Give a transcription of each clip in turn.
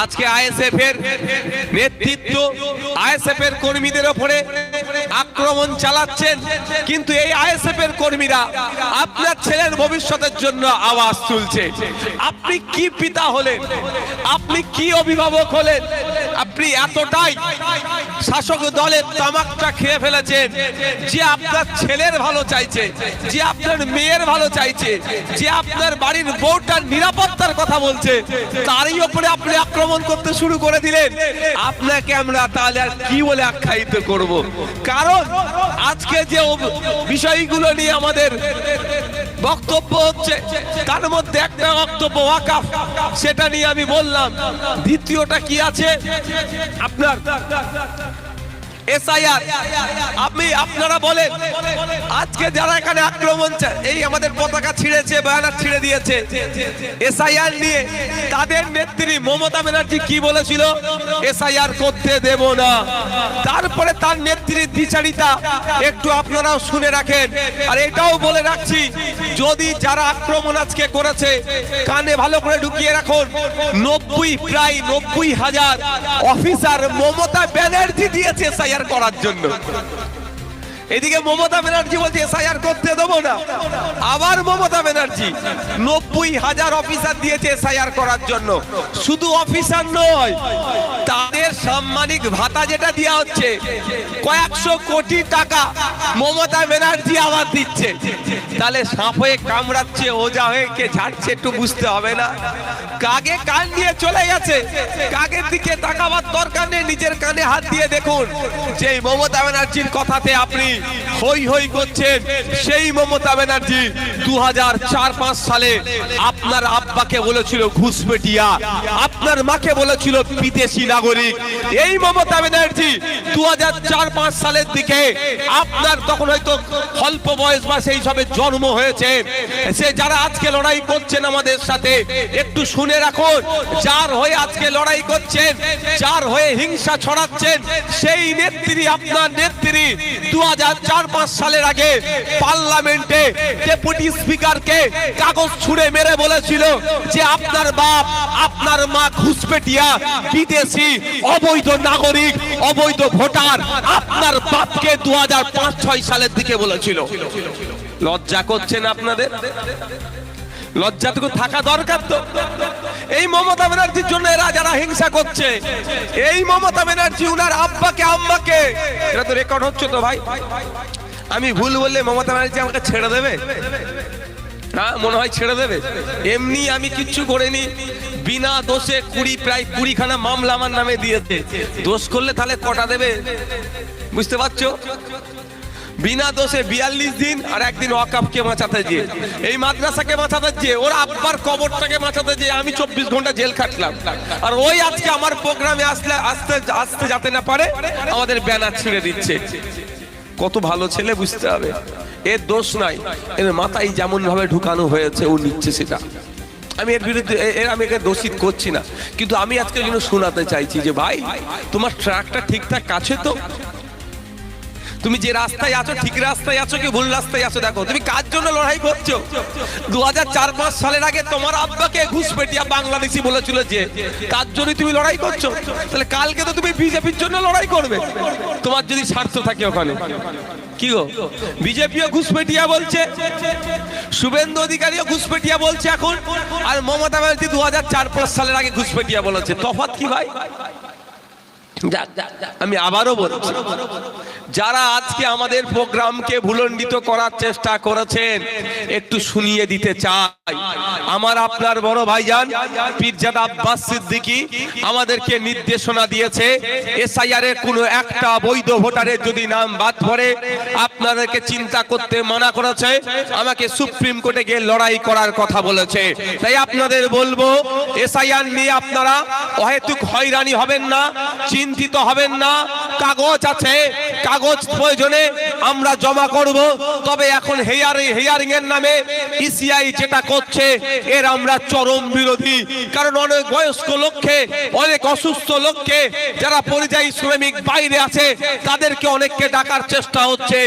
আজকে আইএসএফ এর নেতৃত্ব আইএসএফ এর কর্মীদের উপরে আক্রমণ চালাচ্ছেন, কিন্তু এই আইএসএফ এর কর্মীরা আপনার ছেলের ভবিষ্যতের জন্য আওয়াজ তুলছে। আপনি কি পিতা হলেন, আপনি কি অভিভাবক হলেন, আপনি এতটাই শাসক দলের তামাকটা খেয়ে ফেলেছেন যে আপনার ছেলের ভালো চাইছে, যে আপনার মেয়ের ভালো চাইছে, যে আপনার বাড়ির বউটার নিরাপত্তার কথা বলছে, তারই উপরে আপনি আক্রমণ করতে শুরু করে দিলেন। আপনাকে আমরা তাহলে আর কি বলে আখ্যায়িত করব? কারণ আজকে যে বিষয়গুলো নিয়ে আমাদের বক্তব্য হচ্ছে তার মধ্যে একটা বক্তব্য ওয়াকফ, সেটা নিয়ে আমি বললাম। দ্বিতীয়টা কি আছে আপনার এসআইআর। আপনারা বলেন আজকে যারা এখানে আক্রমণ, এই আমাদের পতাকা ছিঁড়েছে, ব্যানার ছিঁড়ে দিয়েছে এসআইআর নিয়ে, তাদের নেত্রী মমতা ব্যানার্জি কি বলেছিল? এসআইআর করতে দেব না। তারপরে তার নেত্রীর দ্বিচারিতা একটু আপনারাও শুনে রাখেন। আর এটাও বলে রাখছি, যদি যারা আক্রমণ আজকে করেছে কানে ভালো করে ঢুকিয়ে রাখুন, প্রায় 90,000 অফিসার মমতা ব্যানার্জি দিয়েছে এসআইআর করার জন্য। এদিকে মমতা ব্যানার্জি বলছে এসআইআর করতে দেবো না, আবার মমতা ব্যানার্জি 90,000 অফিসার দিয়েছে এসআইআর করার জন্য। শুধু অফিসার নয়, তাদের সাম্মানিক ভাতা যেটা দেওয়া হচ্ছে কয়েকশো কোটি টাকা মমতা ব্যানার্জি আবার দিচ্ছে। তাহলে সাপ হয়ে কামড়াচ্ছে, ওজা হয়ে কে ঝাড়ছে একটু বুঝতে হবে না? কাকে কান দিয়ে চলে গেছে, কাকের দিকে তাকাবার দরকার নেই, নিজের কানে হাত দিয়ে দেখুন। যে মমতা ব্যানার্জির কথাতে আপনি হই হই করছেন, সেই মমতা ব্যানার্জি 2004-05 সালে আপনার আব্বাকে বলেছিল ঘুষপেটিয়া, আপনার মাকে বলেছিল বিদেশি নাগরিক। এই মমতা ব্যানার্জি 2004-05 সালের দিকে আপনার তখন হয়তো অল্প বয়স বা সেই সবে জন্ম হয়েছে, সে যারা আজকে লড়াই করছেন আমাদের সাথে একটু শুনে রাখুন, যার হয়ে আজকে লড়াই করছেন, যার হয়ে হিংসা ছড়াচ্ছেন, সেই নেত্রী আপনার নেত্রী 2004-05 সালের আগে পার্লামেন্টে ডেপুটি স্পিকারকে কাগজ ছুঁড়ে মেরে বলেছিল যে আপনার বাপ আপনার মা ঘুষপেটিয়া, বিদেশি, অবৈধ নাগরিক, অবৈধ ভোটার, আপনার বাপকে 2005-06 সালের দিকে বলেছিল। লজ্জা করছেন আপনাদের? লজ্জাটুকু থাকা দরকার তো। এই মমতা ব্যানার্জির জন্য এরা যারা হিংসা করছে, এই মমতা ব্যানার্জি উনার আব্বাকে আম্মাকে, এটা তো রেকর্ড হচ্ছে তো ভাই। আমি ভুল বললে মমতা ব্যানার্জি আমাকে ছেড়ে দেবে? হ্যাঁ, মনে হয় ছেড়ে দেবে। এমনি আমি কিচ্ছু করিনি, বিনা দোষে প্রায় 20খানা মামলা আমার নামে দিয়েছে। দোষ করলে তাহলে কটা দেবে বুঝতে পারছো? বিনা দোষে 42 দিন আর একদিন ওয়াকফকে বাঁচাতে গিয়ে, এই মাদ্রাসাকে বাঁচাতে গিয়ে, ওর আব্বার কবরটাকে বাঁচাতে গিয়ে আমি 24 ঘন্টা জেল খাটলাম। আর ওই আজকে আমার প্রোগ্রামে আসতে যাতে না পারে আমাদের ব্যানার ছিঁড়ে দিচ্ছে। কত ভালো ছেলে বুঝতে হবে, এর দোষ নাই, এর মাথায় যেমন ভাবে ঢুকানো হয়েছে ও নিচ্ছে সেটা। আমি এর বিরুদ্ধে আমি একে দোষিত করছি না, কিন্তু আমি আজকে জন্য শোনাতে চাইছি যে ভাই তোমার ট্র্যাকটা ঠিকঠাক আছে তো? তুমি যে রাস্তায় আছো ঠিক রাস্তায় আছো কি ভুল রাস্তায় আছো? দেখো তুমি কার জন্য লড়াই করছো। 2004-05 সালের আগে তোমার আব্বাকে ঘুষপেটিয়া বাংলাদেশি বলেছিল যে, তার জন্য তুমি লড়াই করছো। তাহলে কালকে তো তুমি বিজেপির জন্য লড়াই করবে, তোমার যদি স্বার্থ থাকে ওখানে। কি গো, বিজেপিও ঘুষপেটিয়া বলছে, শুভেন্দু অধিকারীও ঘুষপেটিয়া বলছে এখন, আর মমতা ব্যানার্জি 2004-05 সালের আগে ঘুষপেটিয়া বলেছে। তফাৎ কি ভাই? আমি আবারও বলছি, যারা আজকে আমাদের প্রোগ্রামকে ভুলণ্ডিত করার চেষ্টা করেছেন একটু শুনিয়ে দিতে চাই। আমার আপনার বড় ভাইজান পীরজাদা আব্বাস সিদ্দিকী আমাদেরকে নির্দেশনা দিয়েছে, এসআইআর এর কোনো একটা বৈধ ভোটারের যদি নাম বাদ পড়ে আপনাদেরকে চিন্তা করতে মানা করেছে, আমাকে সুপ্রিম কোর্টে গিয়ে লড়াই করার কথা বলেছে। তাই আপনাদের বলবো, এসআইআর নিয়ে আপনারা অহেতুক হয়রানি হবেন না, চিন্তিত হবেন না। কাগজ আছে, কাগজ প্রয়োজনে আমরা জমা করব। তবে এখন হেয়ারিং এর নামে ইসিআই যেটা করছে এর আমরা চরম বিরোধী। কারণ অনেক বয়স্ক লোককে, অনেক অসুস্থ লোককে, যারা পরিযায়ী শ্রমিক বাইরে আছে তাদেরকে অনেককে ডাকার চেষ্টা হচ্ছে,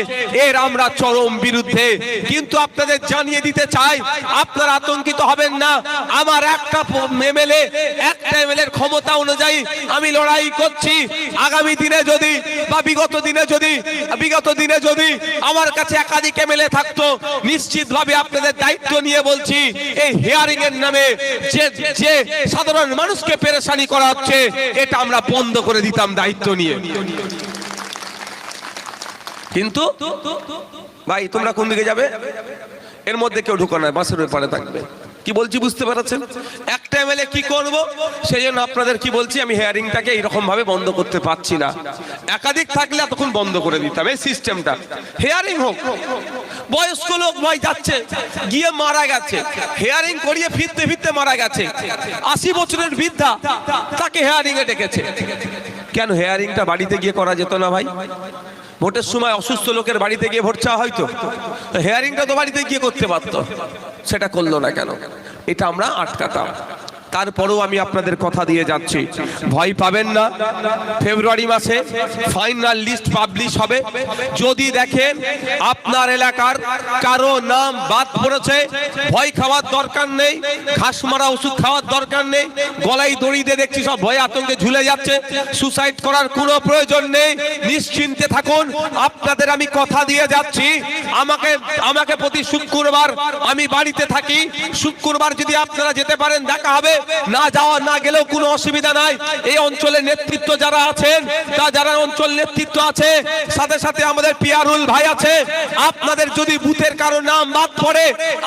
এর আমরা চরম বিরুদ্ধে। কিন্তু আপনাদের জানিয়ে দিতে চাই, আপনারা আতঙ্কিত হবেন না। আমার একটা এমএলএ এর ক্ষমতা অনুযায়ী আমি লড়াই করছি। আগামী দিনে যদি বা বিগত দিনে যদি আমার কাছে একাধিক এমএলএ থাকতো, নিশ্চিতভাবে আপনাদের দায়িত্ব নিয়ে বলছি, এই হিয়ারিং এর নামে যে সাধারণ মানুষকে পেরেশানি করা হচ্ছে এটা আমরা বন্ধ করে দিতাম দায়িত্ব নিয়ে। কিন্তু ভাই তোমরা কোন দিকে যাবে? এর মধ্যে কেউ ঢুকো না, বাসের ব্যাপারে থাকবে। কি বলছি বুঝতে পারছেন? একটা এমএলএ কি করব, সেই জন্য আপনাদের কি বলছি, আমি হিয়ারিংটাকে এইরকম ভাবে বন্ধ করতে পারছি না। একাধিক থাকলে তখন বন্ধ করে দিতাম এই সিস্টেমটা। হিয়ারিং হোক, বয়স্ক লোক ভাই যাচ্ছে, গিয়ে মারা গেছে, হিয়ারিং করিয়ে ফিরতে ফিরতে মারা গেছে, 80 বছরের বৃদ্ধা, তাকে হিয়ারিং এ ডেকেছে। কেন হিয়ারিংটা বাড়িতে গিয়ে করা যেত না ভাই? ভোটের সময় অসুস্থ লোকের বাড়িতে গিয়ে ভোট চাওয়া হয়তো, হিয়ারিংটা তো বাড়িতে গিয়ে করতে পারতো, সেটা করলো না কেন? এটা আমরা আটকাতাম। তারপরেও আমি আপনাদের কথা দিয়ে যাচ্ছি, ভয় পাবেন না। ফেব্রুয়ারি মাসে ফাইনাল লিস্ট পাবলিশ হবে। যদি দেখেন আপনার এলাকার কারো নাম বাদ পড়েছে, ভয় খাওয়ার দরকার নেই, ঘাস মারা ওষুধ খাওয়ার দরকার নেই। গলায় দড়ি দিয়ে দেখছি সব ভয়ে আতঙ্কে ঝুলে যাচ্ছে, সুসাইড করার কোনো প্রয়োজন নেই, নিশ্চিন্তে থাকুন। আপনাদের আমি কথা দিয়ে যাচ্ছি, আমাকে প্রতি শুক্রবার আমি বাড়িতে থাকি। শুক্রবার যদি আপনারা যেতে পারেন দেখা হবে, না গেলেও কোনো অসুবিধা নাই। এই অঞ্চলের নেতৃত্ব যারা আছেন, যারা অঞ্চল নেতৃত্ব আছে, সাথে সাথে আমাদের পিয়ারুল ভাই আছে, আপনাদের যদি বুথের কারো নাম বাদ পড়ে,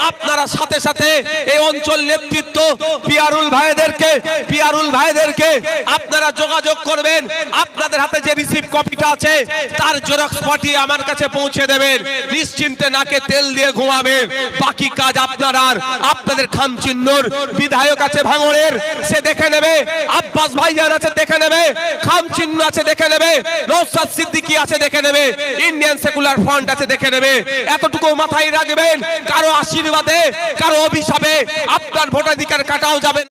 আপনারা সাথে সাথে এই অঞ্চল নেতৃত্ব পিয়ারুল ভাইদেরকে আপনারা যোগাযোগ করবেন। আপনাদের হাতে যে রিসিভ কপিটা আছে তার জেরক্স পাঠিয়ে আমার কাছে পৌঁছে দেবেন। নিশ্চিন্তে নাকে তেল দিয়ে ঘুমাবেন। বাকি কাজ আপনাদের খামচিহ্নর বিধায়ক আছে ভাঙড়ের, সে দেখে নেবে। আব্বাস ভাইজান আছে দেখে নেবে, খামচিহ্ন আছে দেখে নেবে, নওশাদ সিদ্দিকী আছে দেখে নেবে, ইন্ডিয়ান সেকুলার ফ্রন্ট আছে দেখে নেবে। এতটুকু মাথায় রাখবেন, কারো আশীর্বাদে, কারো অভিশাপে আপনার ভোটাধিকার কাটাও যাবে।